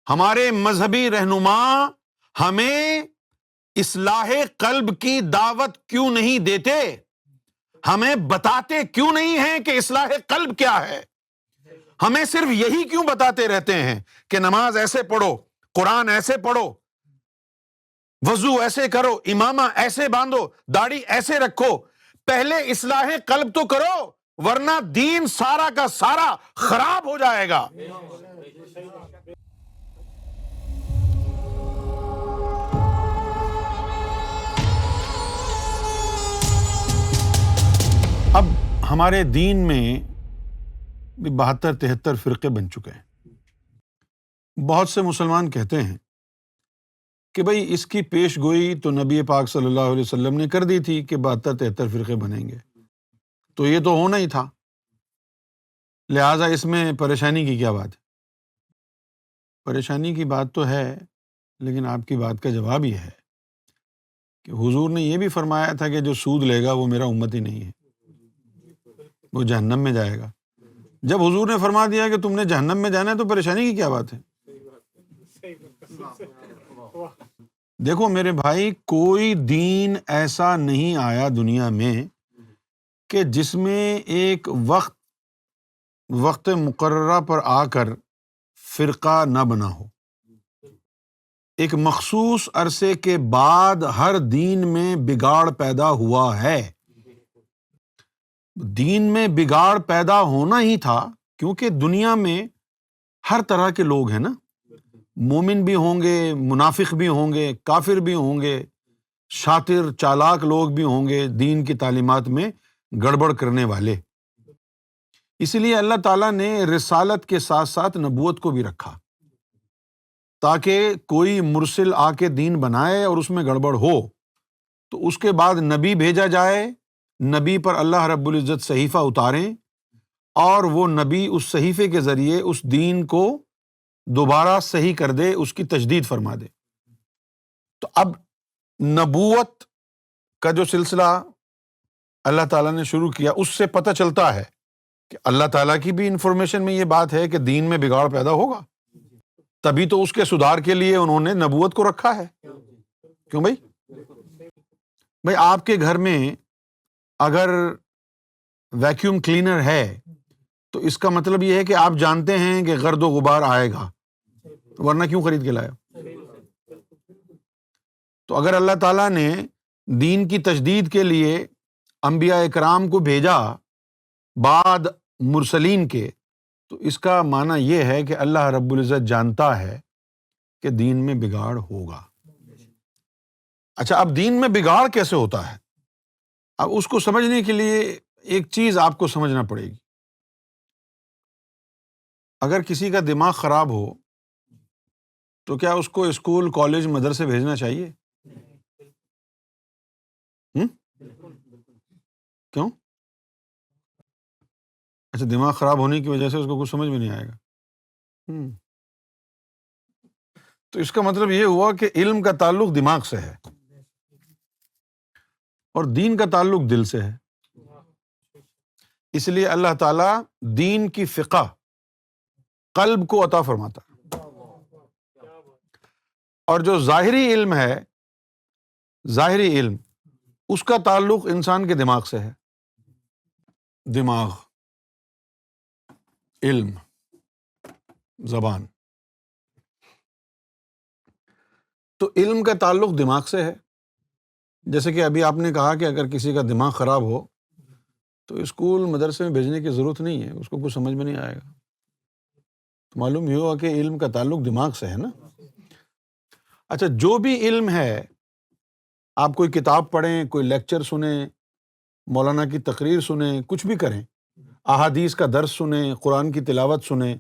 ہمارے مذہبی رہنما ہمیں اصلاح قلب کی دعوت کیوں نہیں دیتے؟ ہمیں بتاتے کیوں نہیں ہیں کہ اصلاح قلب کیا ہے؟ ہمیں صرف یہی کیوں بتاتے رہتے ہیں کہ نماز ایسے پڑھو، قرآن ایسے پڑھو، وضو ایسے کرو، امامہ ایسے باندھو، داڑھی ایسے رکھو؟ پہلے اصلاح قلب تو کرو، ورنہ دین سارا کا سارا خراب ہو جائے گا۔ اب ہمارے دین میں 72-73 فرقے بن چکے ہیں۔ بہت سے مسلمان کہتے ہیں کہ بھئی اس کی پیش گوئی تو نبی پاک صلی اللہ علیہ وسلم نے کر دی تھی کہ 72-73 فرقے بنیں گے، تو یہ تو ہونا ہی تھا، لہٰذا اس میں پریشانی کی کیا بات ہے؟ پریشانی کی بات تو ہے، لیکن آپ کی بات کا جواب یہ ہے کہ حضور نے یہ بھی فرمایا تھا کہ جو سود لے گا وہ میرا امتی نہیں ہے، وہ جہنم میں جائے گا۔ جب حضور نے فرما دیا کہ تم نے جہنم میں جانا ہے تو پریشانی کی کیا بات ہے؟ دیکھو میرے بھائی، کوئی دین ایسا نہیں آیا دنیا میں کہ جس میں ایک وقت مقررہ پر آ کر فرقہ نہ بنا ہو۔ ایک مخصوص عرصے کے بعد ہر دین میں بگاڑ پیدا ہوا ہے۔ دین میں بگاڑ پیدا ہونا ہی تھا کیونکہ دنیا میں ہر طرح کے لوگ ہیں نا، مومن بھی ہوں گے، منافق بھی ہوں گے، کافر بھی ہوں گے، شاطر چالاک لوگ بھی ہوں گے، دین کی تعلیمات میں گڑبڑ کرنے والے۔ اس لیے اللہ تعالیٰ نے رسالت کے ساتھ ساتھ نبوت کو بھی رکھا تاکہ کوئی مرسل آ کے دین بنائے اور اس میں گڑبڑ ہو تو اس کے بعد نبی بھیجا جائے، نبی پر اللہ رب العزت صحیفہ اتاریں اور وہ نبی اس صحیفے کے ذریعے اس دین کو دوبارہ صحیح کر دے، اس کی تجدید فرما دے۔ تو اب نبوت کا جو سلسلہ اللہ تعالیٰ نے شروع کیا، اس سے پتہ چلتا ہے کہ اللہ تعالیٰ کی بھی انفارمیشن میں یہ بات ہے کہ دین میں بگاڑ پیدا ہوگا، تبھی تو اس کے سدھار کے لیے انہوں نے نبوت کو رکھا ہے۔ کیوں بھائی؟ بھائی آپ کے گھر میں اگر ویکیوم کلینر ہے تو اس کا مطلب یہ ہے کہ آپ جانتے ہیں کہ گرد و غبار آئے گا، ورنہ کیوں خرید کے لایا؟ تو اگر اللہ تعالیٰ نے دین کی تجدید کے لیے انبیاء اکرام کو بھیجا بعد مرسلین کے، تو اس کا معنی یہ ہے کہ اللہ رب العزت جانتا ہے کہ دین میں بگاڑ ہوگا۔ اچھا، اب دین میں بگاڑ کیسے ہوتا ہے؟ اب اس کو سمجھنے کے لیے ایک چیز آپ کو سمجھنا پڑے گی۔ اگر کسی کا دماغ خراب ہو تو کیا اس کو اسکول، کالج، مدرسے بھیجنا چاہیے؟ کیوں؟ اچھا، دماغ خراب ہونے کی وجہ سے اس کو کچھ سمجھ میں نہیں آئے گا۔ تو اس کا مطلب یہ ہوا کہ علم کا تعلق دماغ سے ہے اور دین کا تعلق دل سے ہے۔ اس لیے اللہ تعالیٰ دین کی فقہ قلب کو عطا فرماتا ہے، اور جو ظاہری علم ہے، ظاہری علم، اس کا تعلق انسان کے دماغ سے ہے۔ دماغ، علم، زبان۔ تو علم کا تعلق دماغ سے ہے۔ جیسے کہ ابھی آپ نے کہا کہ اگر کسی کا دماغ خراب ہو تو اسکول، مدرسے میں بھیجنے کی ضرورت نہیں ہے، اس کو کچھ سمجھ میں نہیں آئے گا۔ تو معلوم یہ ہوا کہ علم کا تعلق دماغ سے ہے نا۔ اچھا، جو بھی علم ہے، آپ کوئی کتاب پڑھیں، کوئی لیکچر سنیں، مولانا کی تقریر سنیں، کچھ بھی کریں، احادیث کا درس سنیں، قرآن کی تلاوت سنیں،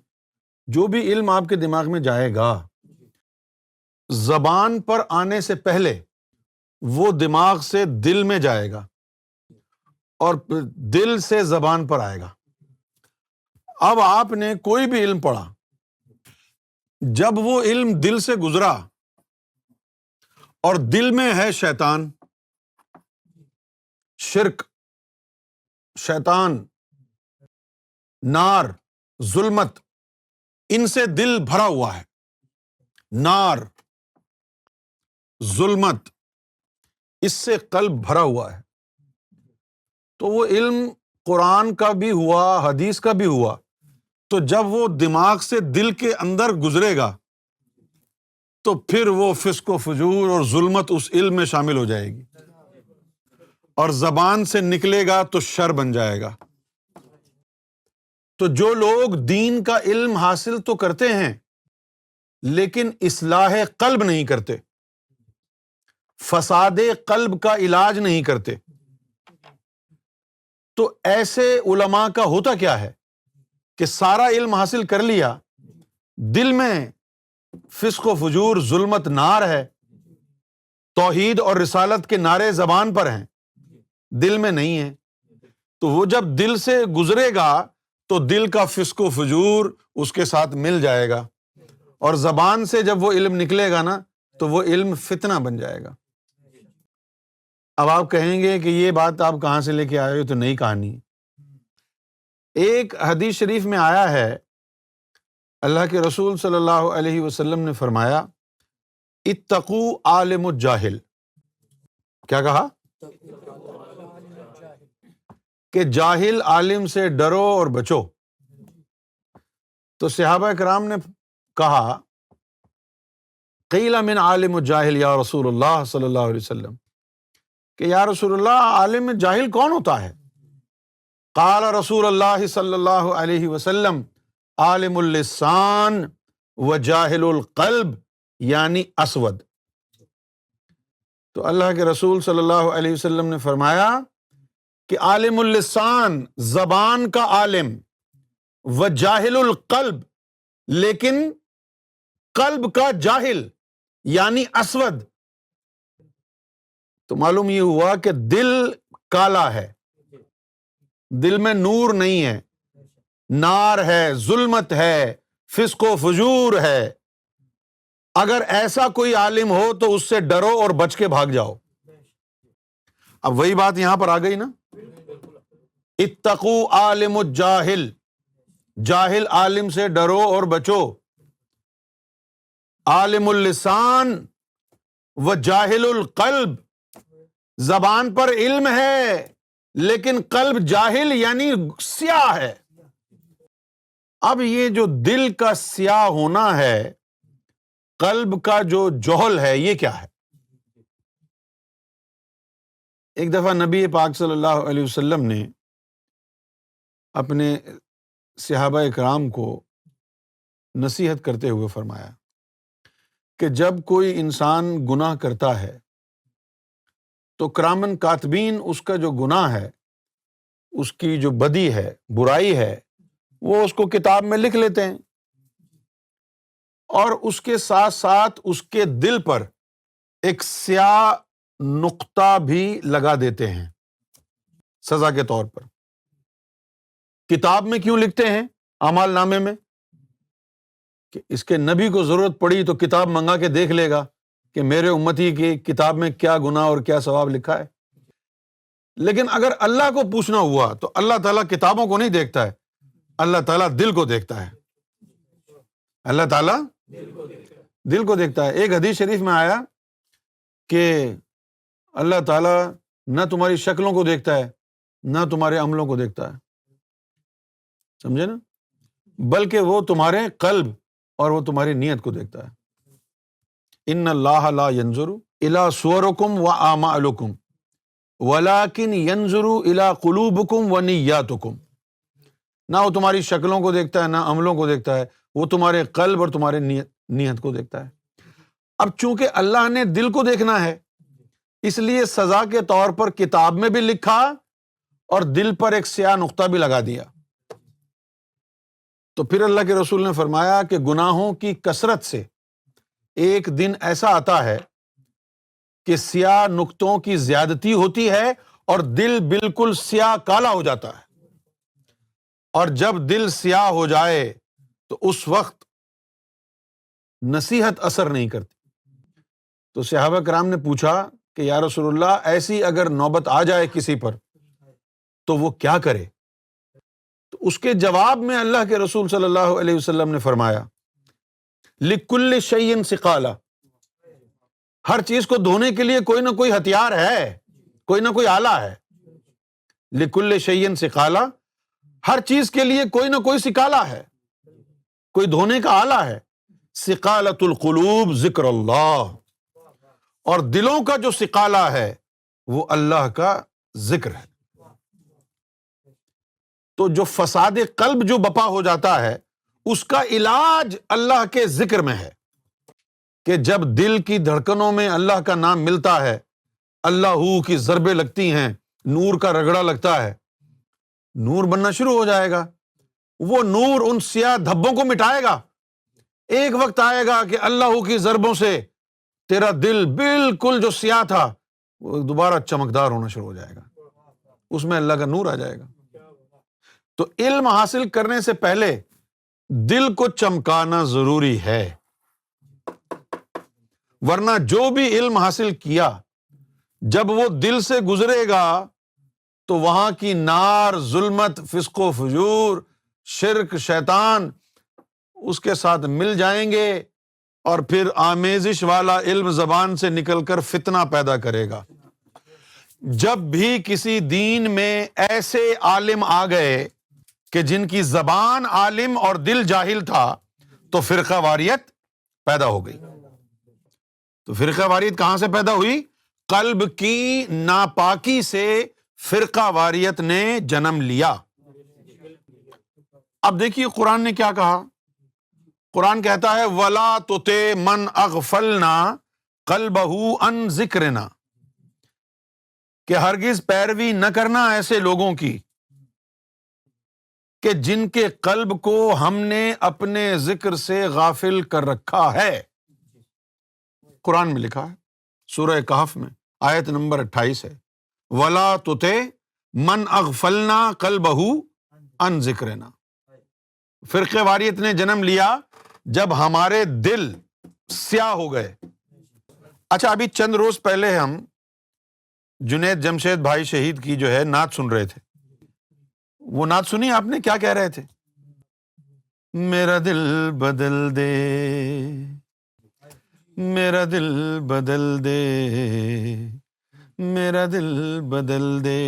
جو بھی علم آپ کے دماغ میں جائے گا، زبان پر آنے سے پہلے وہ دماغ سے دل میں جائے گا اور دل سے زبان پر آئے گا۔ اب آپ نے کوئی بھی علم پڑھا، جب وہ علم دل سے گزرا اور دل میں ہے شیطان، شرک، شیطان، نار، ظلمت، ان سے دل بھرا ہوا ہے، نار، ظلمت، اس سے قلب بھرا ہوا ہے۔ تو وہ علم قرآن کا بھی ہوا، حدیث کا بھی ہوا، تو جب وہ دماغ سے دل کے اندر گزرے گا تو پھر وہ فسق و فجور اور ظلمت اس علم میں شامل ہو جائے گی، اور زبان سے نکلے گا تو شر بن جائے گا۔ تو جو لوگ دین کا علم حاصل تو کرتے ہیں لیکن اصلاح قلب نہیں کرتے، فساد قلب کا علاج نہیں کرتے، تو ایسے علماء کا ہوتا کیا ہے کہ سارا علم حاصل کر لیا، دل میں فسق و فجور، ظلمت، نار ہے، توحید اور رسالت کے نعرے زبان پر ہیں، دل میں نہیں ہے، تو وہ جب دل سے گزرے گا تو دل کا فسق و فجور اس کے ساتھ مل جائے گا، اور زبان سے جب وہ علم نکلے گا نا تو وہ علم فتنہ بن جائے گا۔ اب آپ کہیں گے کہ یہ بات آپ کہاں سے لے کے آئے ہو؟ تو نئی کہانی ہے۔ ایک حدیث شریف میں آیا ہے، اللہ کے رسول صلی اللہ علیہ وسلم نے فرمایا، اتقوا عالم الجاہل۔ کیا کہا؟ کہ جاہل عالم سے ڈرو اور بچو۔ تو صحابہ کرام نے کہا، قیل من عالم الجاہل یا رسول اللہ صلی اللہ علیہ وسلم، کہ یا رسول اللہ عالم جاہل کون ہوتا ہے؟ قال رسول اللہ صلی اللہ علیہ وسلم، عالم اللسان و جاہل القلب، یعنی اسود۔ تو اللہ کے رسول صلی اللہ علیہ وسلم نے فرمایا کہ عالم اللسان، زبان کا عالم، و جاہل القلب، لیکن قلب کا جاہل یعنی اسود۔ تو معلوم یہ ہوا کہ دل کالا ہے، دل میں نور نہیں ہے، نار ہے، ظلمت ہے، فسق و فجور ہے۔ اگر ایسا کوئی عالم ہو تو اس سے ڈرو اور بچ کے بھاگ جاؤ۔ اب وہی بات یہاں پر آ گئی نا، اتقوا عالم الجاہل، جاہل عالم سے ڈرو اور بچو۔ عالم اللسان و جاہل القلب، زبان پر علم ہے لیکن قلب جاہل یعنی سیاہ ہے۔ اب یہ جو دل کا سیاہ ہونا ہے، قلب کا جو جوہل ہے، یہ کیا ہے؟ ایک دفعہ نبی پاک صلی اللہ علیہ وسلم نے اپنے صحابہ کرام کو نصیحت کرتے ہوئے فرمایا کہ جب کوئی انسان گناہ کرتا ہے تو کرامن کاتبین اس کا جو گناہ ہے، اس کی جو بدی ہے، برائی ہے، وہ اس کو کتاب میں لکھ لیتے ہیں، اور اس کے ساتھ ساتھ اس کے دل پر ایک سیاہ نقطہ بھی لگا دیتے ہیں سزا کے طور پر۔ کتاب میں کیوں لکھتے ہیں؟ اعمال نامے میں، کہ اس کے نبی کو ضرورت پڑی تو کتاب منگا کے دیکھ لے گا کہ میرے امتی کی کتاب میں کیا گناہ اور کیا ثواب لکھا ہے۔ لیکن اگر اللہ کو پوچھنا ہوا تو اللہ تعالیٰ کتابوں کو نہیں دیکھتا ہے، اللہ تعالیٰ دل کو دیکھتا ہے، اللہ تعالیٰ دل کو دیکھتا ہے۔ ایک حدیث شریف میں آیا کہ اللہ تعالیٰ نہ تمہاری شکلوں کو دیکھتا ہے نہ تمہارے عملوں کو دیکھتا ہے، سمجھے نا، بلکہ وہ تمہارے قلب اور وہ تمہاری نیت کو دیکھتا ہے۔ ان اللہ لا ينظر الى صورکم واعمالکم ولکن ينظر الى قلوبکم ونیاتکم۔ نہ وہ تمہاری شکلوں کو دیکھتا ہے نہ عملوں کو دیکھتا ہے، وہ تمہارے قلب اور تمہارے نیت کو دیکھتا ہے۔ اب چونکہ اللہ نے دل کو دیکھنا ہے، اس لیے سزا کے طور پر کتاب میں بھی لکھا اور دل پر ایک سیاہ نقطہ بھی لگا دیا۔ تو پھر اللہ کے رسول نے فرمایا کہ گناہوں کی کثرت سے ایک دن ایسا آتا ہے کہ سیاہ نقطوں کی زیادتی ہوتی ہے اور دل بالکل سیاہ کالا ہو جاتا ہے، اور جب دل سیاہ ہو جائے تو اس وقت نصیحت اثر نہیں کرتی۔ تو صحابہ کرام نے پوچھا کہ یا رسول اللہ، ایسی اگر نوبت آ جائے کسی پر تو وہ کیا کرے؟ تو اس کے جواب میں اللہ کے رسول صلی اللہ علیہ وسلم نے فرمایا لکل شیء ثقالہ، ہر چیز کو دھونے کے لیے کوئی نہ کوئی ہتھیار ہے، کوئی نہ کوئی آلہ ہے. لکل شیء ثقالہ، ہر چیز کے لیے کوئی نہ کوئی سکالہ ہے، کوئی دھونے کا آلہ ہے. سقالۃ القلوب ذکر اللہ، اور دلوں کا جو سقالہ ہے وہ اللہ کا ذکر ہے. تو جو فساد قلب جو بپا ہو جاتا ہے اس کا علاج اللہ کے ذکر میں ہے، کہ جب دل کی دھڑکنوں میں اللہ کا نام ملتا ہے، اللہ کی ضربیں لگتی ہیں، نور کا رگڑا لگتا ہے، نور بننا شروع ہو جائے گا. وہ نور ان سیاہ دھبوں کو مٹائے گا. ایک وقت آئے گا کہ اللہ کی ضربوں سے تیرا دل بالکل جو سیاہ تھا وہ دوبارہ چمکدار ہونا شروع ہو جائے گا، اس میں اللہ کا نور آ جائے گا. تو علم حاصل کرنے سے پہلے دل کو چمکانا ضروری ہے، ورنہ جو بھی علم حاصل کیا جب وہ دل سے گزرے گا تو وہاں کی نار، ظلمت، فسق و فجور، شرک، شیطان اس کے ساتھ مل جائیں گے، اور پھر آمیزش والا علم زبان سے نکل کر فتنہ پیدا کرے گا. جب بھی کسی دین میں ایسے عالم آ گئے کہ جن کی زبان عالم اور دل جاہل تھا تو فرقہ واریت پیدا ہو گئی. تو فرقہ واریت کہاں سے پیدا ہوئی؟ قلب کی ناپاکی سے فرقہ واریت نے جنم لیا. اب دیکھیے قرآن نے کیا کہا. قرآن کہتا ہے وَلَا تُطِعْ مَنْ أَغْفَلْنَا قَلْبَهُ عَنْ ذِكْرِنَا، کہ ہرگز پیروی نہ کرنا ایسے لوگوں کی کہ جن کے قلب کو ہم نے اپنے ذکر سے غافل کر رکھا ہے. قرآن میں لکھا ہے سورہ کہف میں آیت نمبر 28 ہے، وَلَا تُطِعْ مَنْ أَغْفَلْنَا قَلْبَهُ عَنْ ذِكْرِنَا. فرقہ واریت نے جنم لیا جب ہمارے دل سیاہ ہو گئے. اچھا، ابھی چند روز پہلے ہم جنید جمشید بھائی شہید کی جو ہے نعت سن رہے تھے. وہ نعت سنی آپ نے؟ کیا کہہ رہے تھے؟ میرا دل بدل دے، میرا دل بدل دے، میرا دل بدل دے.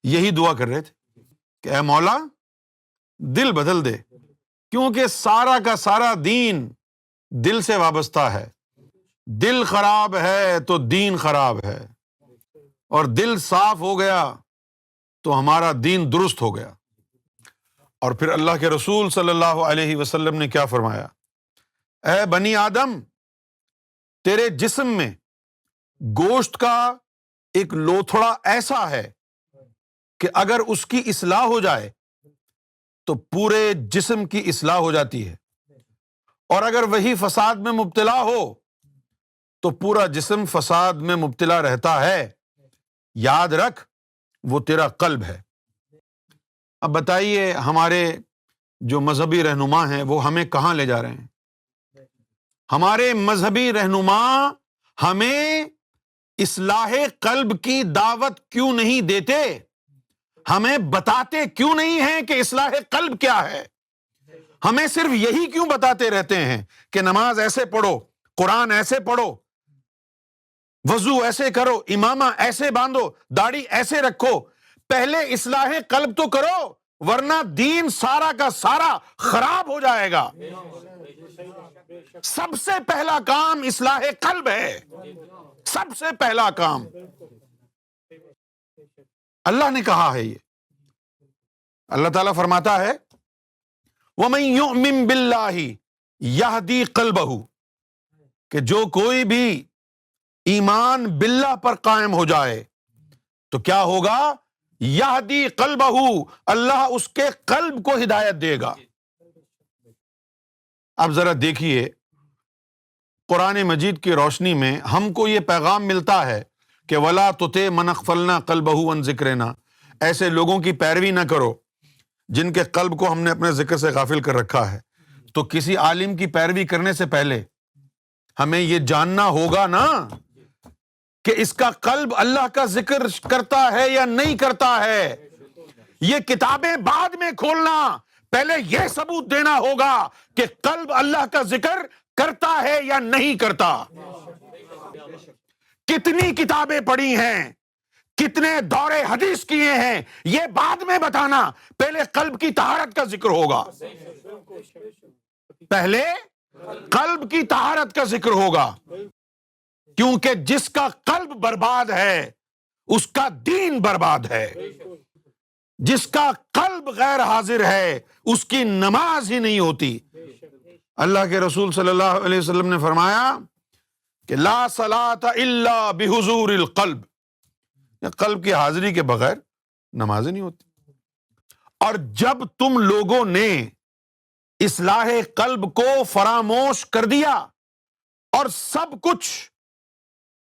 یہی دعا کر رہے تھے کہ اے مولا دل بدل دے، کیونکہ سارا کا سارا دین دل سے وابستہ ہے. دل خراب ہے تو دین خراب ہے، اور دل صاف ہو گیا تو ہمارا دین درست ہو گیا. اور پھر اللہ کے رسول صلی اللہ علیہ وسلم نے کیا فرمایا؟ اے بنی آدم، تیرے جسم میں گوشت کا ایک لوتھڑا ایسا ہے کہ اگر اس کی اصلاح ہو جائے تو پورے جسم کی اصلاح ہو جاتی ہے، اور اگر وہی فساد میں مبتلا ہو تو پورا جسم فساد میں مبتلا رہتا ہے. یاد رکھ وہ تیرا قلب ہے. اب بتائیے ہمارے جو مذہبی رہنما ہیں وہ ہمیں کہاں لے جا رہے ہیں؟ ہمارے مذہبی رہنما ہمیں اصلاح قلب کی دعوت کیوں نہیں دیتے؟ ہمیں بتاتے کیوں نہیں ہیں کہ اصلاح قلب کیا ہے؟ ہمیں صرف یہی کیوں بتاتے رہتے ہیں کہ نماز ایسے پڑھو، قرآن ایسے پڑھو، وضو ایسے کرو، امامہ ایسے باندھو، داڑھی ایسے رکھو؟ پہلے اصلاح قلب تو کرو، ورنہ دین سارا کا سارا خراب ہو جائے گا. سب سے پہلا کام اصلاح قلب ہے، سب سے پہلا کام. اللہ نے کہا ہے یہ. اللہ تعالیٰ فرماتا ہے وَمَن يُؤْمِن بِاللَّهِ يَهْدِي قَلْبَهُ، کہ جو کوئی بھی ایمان باللہ پر قائم ہو جائے تو کیا ہوگا؟ یہدی قلبہ، اللہ اس کے قلب کو ہدایت دے گا. اب ذرا دیکھیے قرآن مجید کی روشنی میں ہم کو یہ پیغام ملتا ہے کہ وَلَا تُطِعْ مَنْ أَغْفَلْنَا قَلْبَهُ عَنْ ذِكْرِنَا، ایسے لوگوں کی پیروی نہ کرو جن کے قلب کو ہم نے اپنے ذکر سے غافل کر رکھا ہے. تو کسی عالم کی پیروی کرنے سے پہلے ہمیں یہ جاننا ہوگا نا کہ اس کا قلب اللہ کا ذکر کرتا ہے یا نہیں کرتا ہے. یہ کتابیں بعد میں کھولنا، پہلے یہ ثبوت دینا ہوگا کہ قلب اللہ کا ذکر کرتا ہے یا نہیں کرتا. کتنی کتابیں پڑھی ہیں، کتنے دورے حدیث کیے ہیں، یہ بعد میں بتانا، پہلے قلب کی طہارت کا ذکر ہوگا. پہلے قلب کی طہارت کا ذکر ہوگا، کیونکہ جس کا قلب برباد ہے اس کا دین برباد ہے. جس کا قلب غیر حاضر ہے اس کی نماز ہی نہیں ہوتی. اللہ کے رسول صلی اللہ علیہ وسلم نے فرمایا کہ لا صلاۃ الا بحضور القلب، قلب کی حاضری کے بغیر نماز نہیں ہوتی. اور جب تم لوگوں نے اصلاح قلب کو فراموش کر دیا اور سب کچھ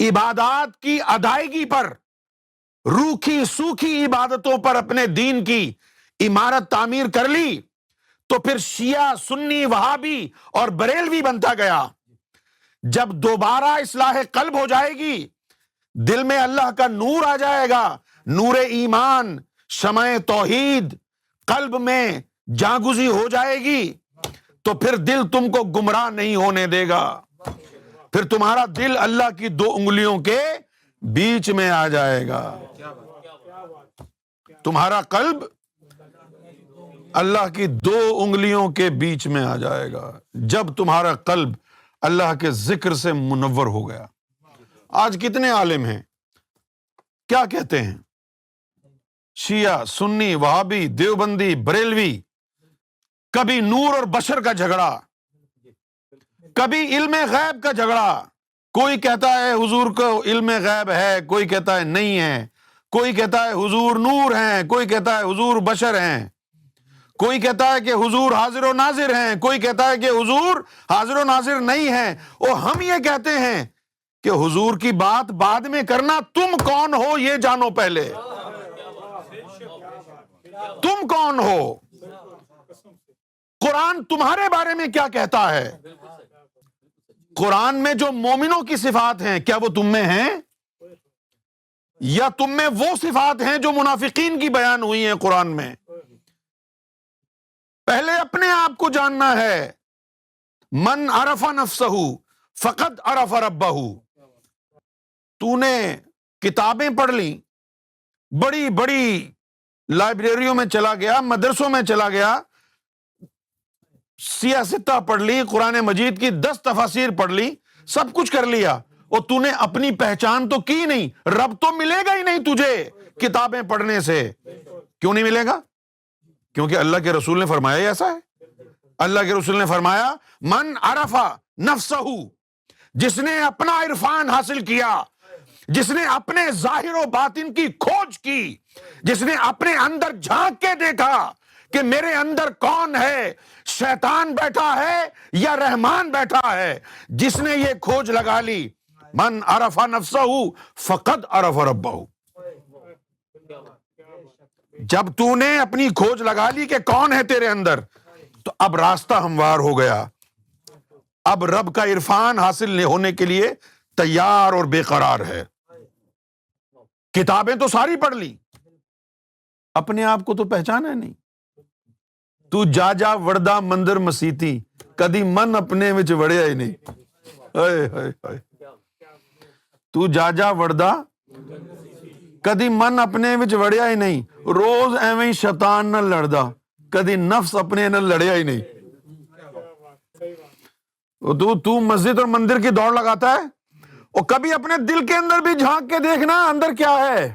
عبادات کی ادائیگی پر، روکھی سوکھی عبادتوں پر اپنے دین کی عمارت تعمیر کر لی، تو پھر شیعہ، سنی، وہابی اور بریلوی بنتا گیا. جب دوبارہ اصلاح قلب ہو جائے گی، دل میں اللہ کا نور آ جائے گا، نور ایمان، شمع توحید قلب میں جاگزی ہو جائے گی، تو پھر دل تم کو گمراہ نہیں ہونے دے گا. پھر تمہارا دل اللہ کی 2 انگلیوں کے بیچ میں آ جائے گا. تمہارا قلب اللہ کی 2 انگلیوں کے بیچ میں آ جائے گا جب تمہارا قلب اللہ کے ذکر سے منور ہو گیا. آج کتنے عالم ہیں کیا کہتے ہیں؟ شیعہ، سنی، وہابی، دیوبندی، بریلوی، کبھی نور اور بشر کا جھگڑا، کبھی علم غیب کا جھگڑا. کوئی کہتا ہے حضور کو علم غیب ہے، کوئی کہتا ہے نہیں ہے، کوئی کہتا ہے حضور نور ہیں، کوئی کہتا ہے حضور بشر ہیں، کوئی کہتا ہے کہ حضور حاضر و ناظر ہیں، کوئی کہتا ہے کہ حضور حاضر و ناظر نہیں ہیں. اور ہم یہ کہتے ہیں کہ حضور کی بات بعد میں کرنا، تم کون ہو یہ جانو پہلے. تم کون ہو؟ قرآن تمہارے بارے میں کیا کہتا ہے؟ قرآن میں جو مومنوں کی صفات ہیں کیا وہ تم میں ہیں؟ یا تم میں وہ صفات ہیں جو منافقین کی بیان ہوئی ہیں قرآن میں؟ پہلے اپنے آپ کو جاننا ہے. من عرف نفسہ فقد عرف ربہ. تو نے کتابیں پڑھ لی، بڑی بڑی لائبریریوں میں چلا گیا، مدرسوں میں چلا گیا، سیاستہ پڑھ لی، قرآن مجید کی 10 تفاسیر پڑھ لی، سب کچھ کر لیا، اور تو نے اپنی پہچان تو کی نہیں. رب تو ملے گا ہی نہیں تجھے کتابیں پڑھنے سے. کیوں نہیں ملے گا؟ کیونکہ اللہ کے رسول نے فرمایا ہی ایسا ہے. اللہ کے رسول نے فرمایا من عرف نفسہ، جس نے اپنا عرفان حاصل کیا، جس نے اپنے ظاہر و باطن کی کھوج کی، جس نے اپنے اندر جھانک کے دیکھا کہ میرے اندر کون ہے، شیطان بیٹھا ہے یا رحمان بیٹھا ہے، جس نے یہ کھوج لگا لی، من عرف نفسہ فقد عرف ربہ. جب تو نے اپنی کھوج لگا لی کہ کون ہے تیرے اندر، تو اب راستہ ہموار ہو گیا. اب رب کا عرفان حاصل ہونے کے لیے تیار اور بے قرار ہے. کتابیں تو ساری پڑھ لی، اپنے آپ کو تو پہچانا نہیں. تو جا جا وڑدا مندر مسیتی، کدی من اپنے وچ وڑیا ہی نہیں. ہائے ہائے ہائے. تو جا جا وڑدا کدی من اپنے وچ وڑیا ہی نہیں. روز ایویں شیطان نال لڑدا، کدی نفس اپنے نال لڑیا ہی نہیں. تو مسجد اور مندر کی دوڑ لگاتا ہے، اور کبھی اپنے دل کے اندر بھی جھانک کے دیکھنا اندر کیا ہے.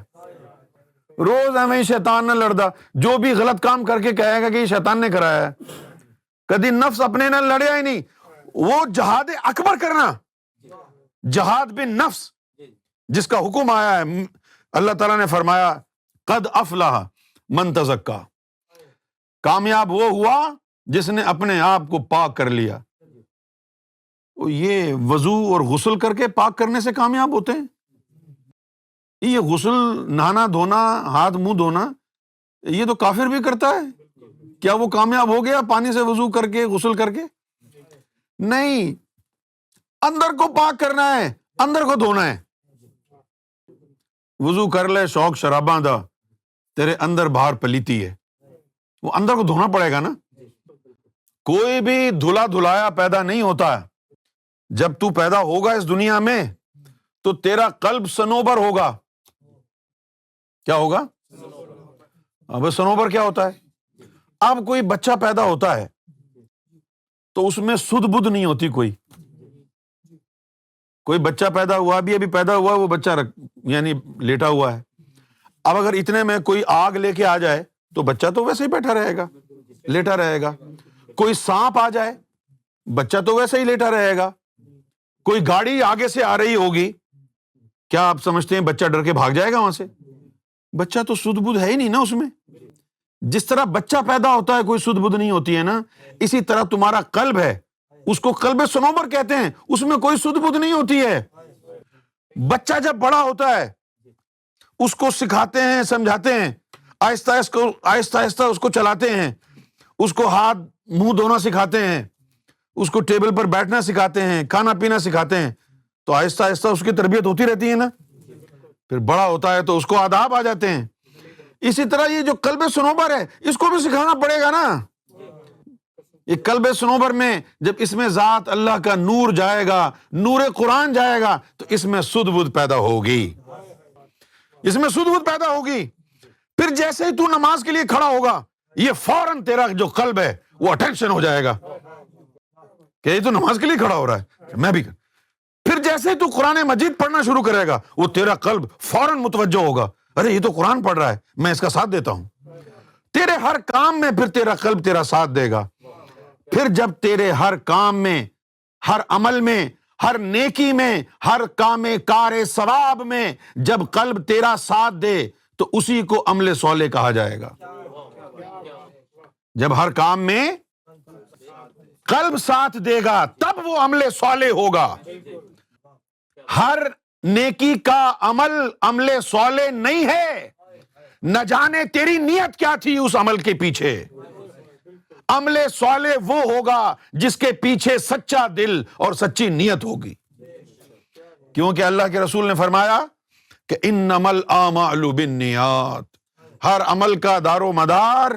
روز ایویں شیطان نہ لڑدا، جو بھی غلط کام کر کے کہے گا کہ یہ شیطان نے کرایا ہے. کدی نفس اپنے نہ لڑیا ہی نہیں. وہ جہاد اکبر کرنا، جہاد بن نفس جس کا حکم آیا ہے، اللہ تعالیٰ نے فرمایا قد افلح من تزکا. کامیاب وہ ہوا جس نے اپنے آپ کو پاک کر لیا. یہ وضو اور غسل کر کے پاک کرنے سے کامیاب ہوتے ہیں؟ یہ غسل، نہانا دھونا، ہاتھ منہ دھونا، یہ تو کافر بھی کرتا ہے. کیا وہ کامیاب ہو گیا پانی سے وضو کر کے، غسل کر کے؟ نہیں. اندر کو پاک کرنا ہے، اندر کو دھونا ہے. وضو کر لے شوق شراباں دا، تیرے اندر باہر پلیتی ہے، وہ اندر کو دھونا پڑے گا نا. کوئی بھی دھلا دھلایا پیدا نہیں ہوتا ہے. جب تو پیدا ہوگا اس دنیا میں تو تیرا قلب سنوبر ہوگا. کیا ہوگا؟ اب سنوبر کیا ہوتا ہے؟ اب کوئی بچہ پیدا ہوتا ہے تو اس میں سدھ بدھ نہیں ہوتی. کوئی بچہ پیدا ہوا، ابھی پیدا ہوا، وہ بچہ یعنی لیٹا ہوا ہے. اب اگر اتنے میں کوئی آگ لے کے آ جائے تو بچہ تو ویسے ہی بیٹھا رہے گا، لیٹا رہے گا. کوئی سانپ آ جائے، بچہ تو ویسے ہی لیٹا رہے گا. کوئی گاڑی آگے سے آ رہی ہوگی، کیا آپ سمجھتے ہیں بچہ ڈر کے بھاگ جائے گا وہاں سے؟ بچہ تو سدھ بدھ ہے ہی نہیں نا اس میں. جس طرح بچہ پیدا ہوتا ہے کوئی سدھ بدھ نہیں ہوتی ہے نا، اسی طرح تمہارا قلب ہے، اس کو قلب سنوبر کہتے ہیں، اس میں کوئی سدھ بدھ نہیں ہوتی ہے. بچہ جب بڑا ہوتا ہے اس کو سکھاتے ہیں، سمجھاتے ہیں، آہستہ آہستہ اس کو چلاتے ہیں، اس کو ہاتھ منہ دھونا سکھاتے ہیں، اس کو ٹیبل پر بیٹھنا سکھاتے ہیں، کھانا پینا سکھاتے ہیں. تو آہستہ آہستہ اس کی تربیت ہوتی رہتی ہے نا. پھر بڑا ہوتا ہے تو اس کو آداب آ جاتے ہیں. اسی طرح یہ جو قلب سنوبر ہے اس کو بھی سکھانا پڑے گا نا. یہ قلب سنوبر میں جب اس میں ذات اللہ کا نور جائے گا، نور قرآن جائے گا تو اس میں سدھ بدھ پیدا ہوگی، اس میں سدھ بدھ پیدا ہوگی. پھر جیسے ہی تو نماز کے لیے کھڑا ہوگا یہ فوراً تیرا جو قلب ہے وہ اٹینشن ہو جائے گا کہ یہ تو نماز کے لیے کھڑا ہو رہا ہے، میں بھی. پھر جیسے ہی تو قرآن مجید پڑھنا شروع کرے گا وہ تیرا قلب فوراً متوجہ ہوگا، ارے یہ تو قرآن پڑھ رہا ہے، میں اس کا ساتھ دیتا ہوں. تیرے ہر کام میں پھر تیرا قلب تیرا ساتھ دے گا. پھر جب تیرے ہر کام میں، ہر عمل میں، ہر نیکی میں، ہر کام کار ثواب میں جب قلب تیرا ساتھ دے تو اسی کو عمل صالح کہا جائے گا. جب ہر کام میں قلب ساتھ دے گا تب وہ عمل صالح ہوگا. ہر نیکی کا عمل صالح نہیں ہے، نہ جانے تیری نیت کیا تھی اس عمل کے پیچھے. عمل صالح وہ ہوگا جس کے پیچھے سچا دل اور سچی نیت ہوگی. کیونکہ اللہ کے رسول نے فرمایا کہ انما الاعمال بالنیات، ہر عمل کا دار و مدار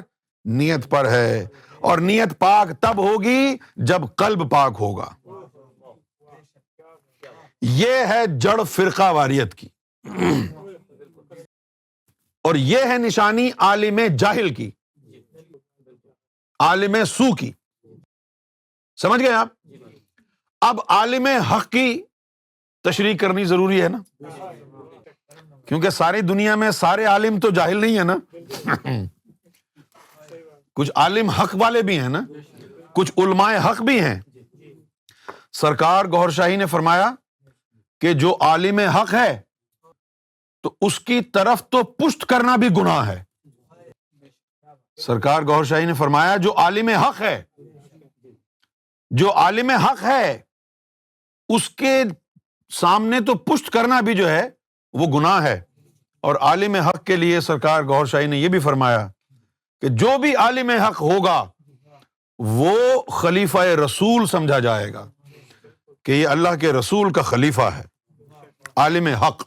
نیت پر ہے، اور نیت پاک تب ہوگی جب قلب پاک ہوگا. یہ ہے جڑ فرقہ واریت کی، اور یہ ہے نشانی عالم جاہل کی، عالم سو کی. سمجھ گئے آپ؟ اب عالم حق کی تشریح کرنی ضروری ہے نا، کیونکہ ساری دنیا میں سارے عالم تو جاہل نہیں ہے نا. کچھ عالم حق والے بھی ہیں نا، کچھ علماء حق بھی ہیں. سرکار گوھر شاہی نے فرمایا کہ جو عالم حق ہے تو اس کی طرف تو پشت کرنا بھی گناہ ہے. سرکار گوھر شاہی نے فرمایا جو عالم حق ہے، جو عالم حق ہے اس کے سامنے تو پشت کرنا بھی جو ہے وہ گناہ ہے. اور عالم حق کے لیے سرکار گوھر شاہی نے یہ بھی فرمایا کہ جو بھی عالم حق ہوگا وہ خلیفہ رسول سمجھا جائے گا، کہ یہ اللہ کے رسول کا خلیفہ ہے، عالم حق.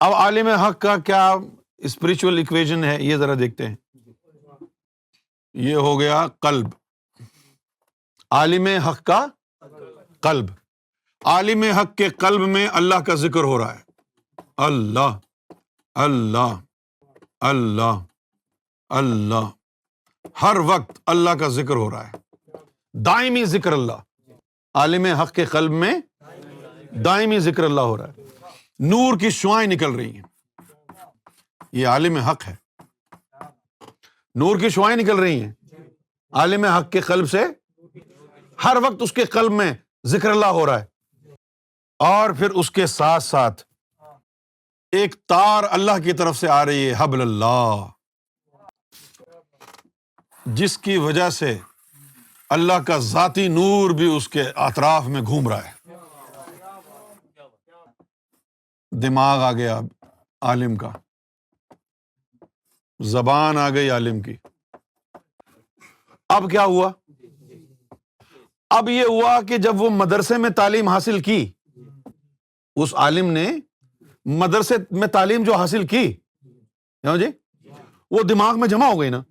اب عالم حق کا کیا اسپریچول ایکویژن ہے یہ ذرا دیکھتے ہیں. یہ ہو گیا قلب، عالم حق کا قلب. عالم حق کے قلب میں اللہ کا ذکر ہو رہا ہے، اللہ اللہ اللہ اللہ، ہر وقت اللہ کا ذکر ہو رہا ہے، دائمی ذکر اللہ. عالم حق کے قلب میں دائمی ذکر اللہ ہو رہا ہے، نور کی شعائیں نکل رہی ہیں. یہ عالم حق ہے، نور کی شعائیں نکل رہی ہیں عالم حق کے قلب سے. ہر وقت اس کے قلب میں ذکر اللہ ہو رہا ہے. اور پھر اس کے ساتھ ساتھ ایک تار اللہ کی طرف سے آ رہی ہے، حبل اللہ، جس کی وجہ سے اللہ کا ذاتی نور بھی اس کے اطراف میں گھوم رہا ہے. دماغ آ گیا عالم کا، زبان آ گئی عالم کی. اب کیا ہوا؟ اب یہ ہوا کہ جب وہ مدرسے میں تعلیم حاصل کی، اس عالم نے مدرسے میں تعلیم جو حاصل کی جی وہ دماغ میں جمع ہو گئی نا.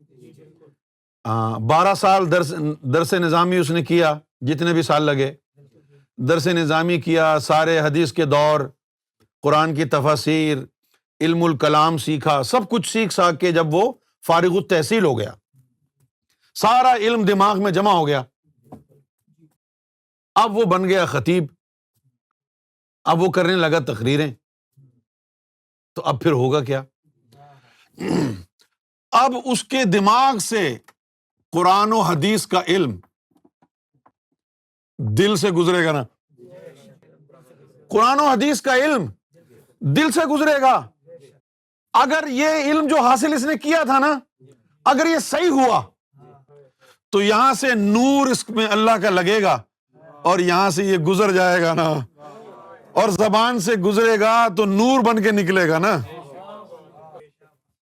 12 سال درس نظامی اس نے کیا، جتنے بھی سال لگے درس نظامی کیا، سارے حدیث کے دور، قرآن کی تفاسیر، علم الکلام سیکھا، سب کچھ سیکھ ساکھ کے جب وہ فارغ التحصیل ہو گیا، سارا علم دماغ میں جمع ہو گیا، اب وہ بن گیا خطیب، اب وہ کرنے لگا تقریریں، تو اب پھر ہوگا کیا؟ اب اس کے دماغ سے قرآن و حدیث کا علم دل سے گزرے گا نا، قرآن و حدیث کا علم دل سے گزرے گا۔ اگر یہ علم جو حاصل اس نے کیا تھا نا، اگر یہ صحیح ہوا تو یہاں سے نور اس میں اللہ کا لگے گا، اور یہاں سے یہ گزر جائے گا نا، اور زبان سے گزرے گا تو نور بن کے نکلے گا نا،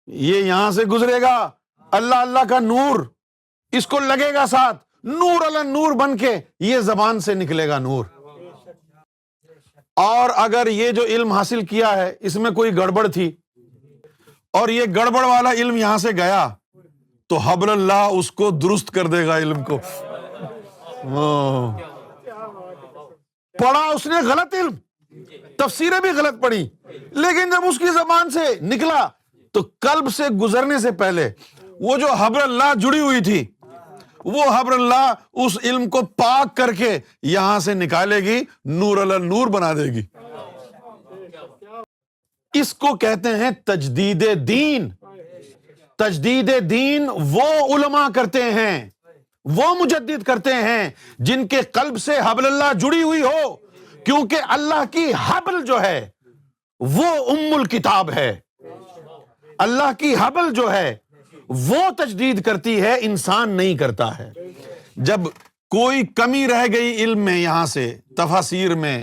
یہ یہاں سے گزرے گا، اللہ اللہ کا نور اس کو لگے گا ساتھ، نور علی نور بن کے یہ زبان سے نکلے گا نور۔ اور اگر یہ جو علم حاصل کیا ہے اس میں کوئی گڑبڑ تھی اور یہ گڑبڑ والا علم یہاں سے گیا تو حبل اللہ اس کو درست کر دے گا علم کو۔ پڑھا اس نے غلط علم، تفسیریں بھی غلط پڑھی، لیکن جب اس کی زبان سے نکلا تو قلب سے گزرنے سے پہلے وہ جو حبل اللہ جڑی ہوئی تھی، وہ حبل اللہ اس علم کو پاک کر کے یہاں سے نکالے گی، نور علی نور بنا دے گی۔ اس کو کہتے ہیں تجدید دین۔ تجدید دین وہ علماء کرتے ہیں، وہ مجدد کرتے ہیں جن کے قلب سے حبل اللہ جڑی ہوئی ہو، کیونکہ اللہ کی حبل جو ہے وہ الکتاب ہے، اللہ کی حبل جو ہے وہ تجدید کرتی ہے، انسان نہیں کرتا ہے۔ جب کوئی کمی رہ گئی علم میں، یہاں سے تفاسیر میں،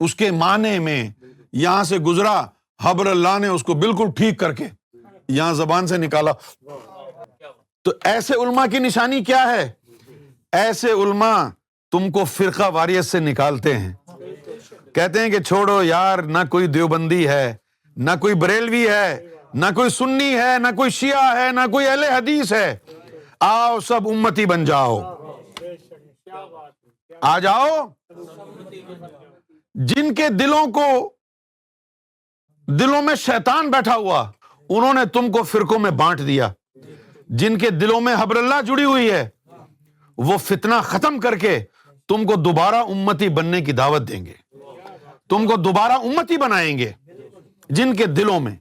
اس کے معنی میں، یہاں سے گزرا، حبل اللہ نے اس کو بالکل ٹھیک کر کے یہاں زبان سے نکالا۔ تو ایسے علماء کی نشانی کیا ہے؟ ایسے علماء تم کو فرقہ واریت سے نکالتے ہیں، کہتے ہیں کہ چھوڑو یار، نہ کوئی دیوبندی ہے، نہ کوئی بریلوی ہے، نہ کوئی سنی ہے، نہ کوئی شیعہ ہے، نہ کوئی اہل حدیث ہے، آؤ سب امتی بن جاؤ، آ جاؤ۔ جن کے دلوں میں شیطان بیٹھا ہوا، انہوں نے تم کو فرقوں میں بانٹ دیا۔ جن کے دلوں میں حبل اللہ جڑی ہوئی ہے، وہ فتنہ ختم کر کے تم کو دوبارہ امتی بننے کی دعوت دیں گے، تم کو دوبارہ امتی بنائیں گے۔ جن کے دلوں میں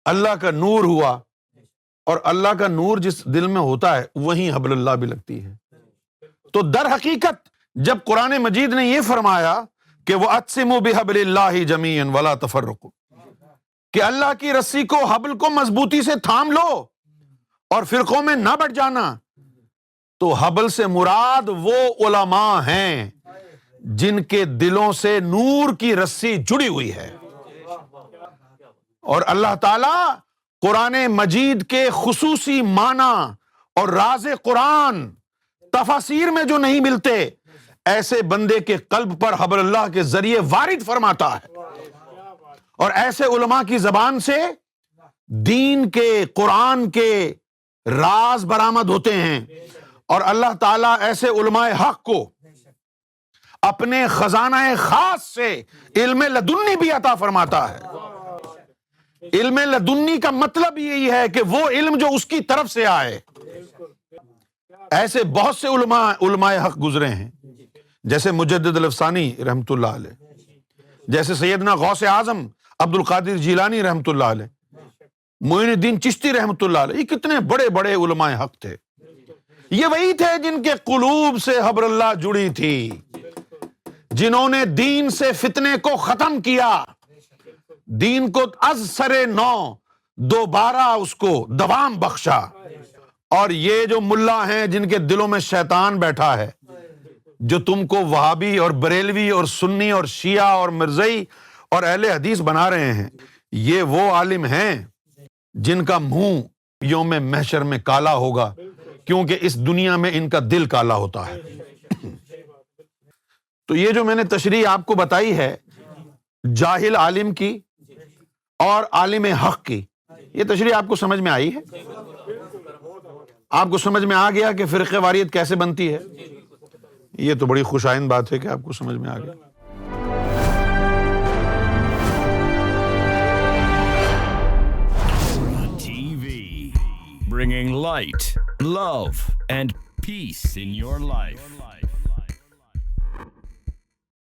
اللہ کا نور ہوا، اور اللہ کا نور جس دل میں ہوتا ہے وہیں حبل اللہ بھی لگتی ہے۔ تو در حقیقت جب قرآن مجید نے یہ فرمایا کہ وَأَعْتَصِمُوا بِحَبْلِ اللَّهِ جَمِيعًا وَلَا تَفَرَّقُوا، کہ اللہ کی رسی کو، حبل کو مضبوطی سے تھام لو اور فرقوں میں نہ بٹ جانا، تو حبل سے مراد وہ علماء ہیں جن کے دلوں سے نور کی رسی جڑی ہوئی ہے۔ اور اللہ تعالیٰ قرآن مجید کے خصوصی معنی اور راز قرآن تفاسیر میں جو نہیں ملتے، ایسے بندے کے قلب پر حبل اللہ کے ذریعے وارد فرماتا ہے، اور ایسے علماء کی زبان سے دین کے، قرآن کے راز برآمد ہوتے ہیں، اور اللہ تعالیٰ ایسے علماء حق کو اپنے خزانہ خاص سے علم لدنی بھی عطا فرماتا ہے۔ علم لدنی کا مطلب یہی ہے کہ وہ علم جو اس کی طرف سے آئے۔ ایسے بہت سے علماء حق گزرے ہیں، جیسے مجدد الافسانی رحمۃ اللہ علیہ، جیسے سیدنا غوث اعظم عبد القادر جیلانی رحمۃ اللہ علیہ، معین الدین چشتی رحمۃ اللہ علیہ، یہ کتنے بڑے بڑے علماء حق تھے۔ یہ وہی تھے جن کے قلوب سے حبل اللہ جڑی تھی، جنہوں نے دین سے فتنے کو ختم کیا، دین کو از سر نو دوبارہ اس کو دوام بخشا۔ اور یہ جو ملا ہیں جن کے دلوں میں شیطان بیٹھا ہے، جو تم کو وہابی اور بریلوی اور سنی اور شیعہ اور مرزئی اور اہل حدیث بنا رہے ہیں، یہ وہ عالم ہیں جن کا منہ یوم محشر میں کالا ہوگا، کیونکہ اس دنیا میں ان کا دل کالا ہوتا ہے۔ تو یہ جو میں نے تشریح آپ کو بتائی ہے جاہل عالم کی اور عالم حق کی، یہ تشریح آپ کو سمجھ میں آئی ہے؟ آپ کو سمجھ میں آ گیا کہ فرقہ واریت کیسے بنتی ہے؟ یہ تو بڑی خوش آئند بات ہے کہ آپ کو سمجھ میں آ گیا. TV, bringing light, love, and peace in your life.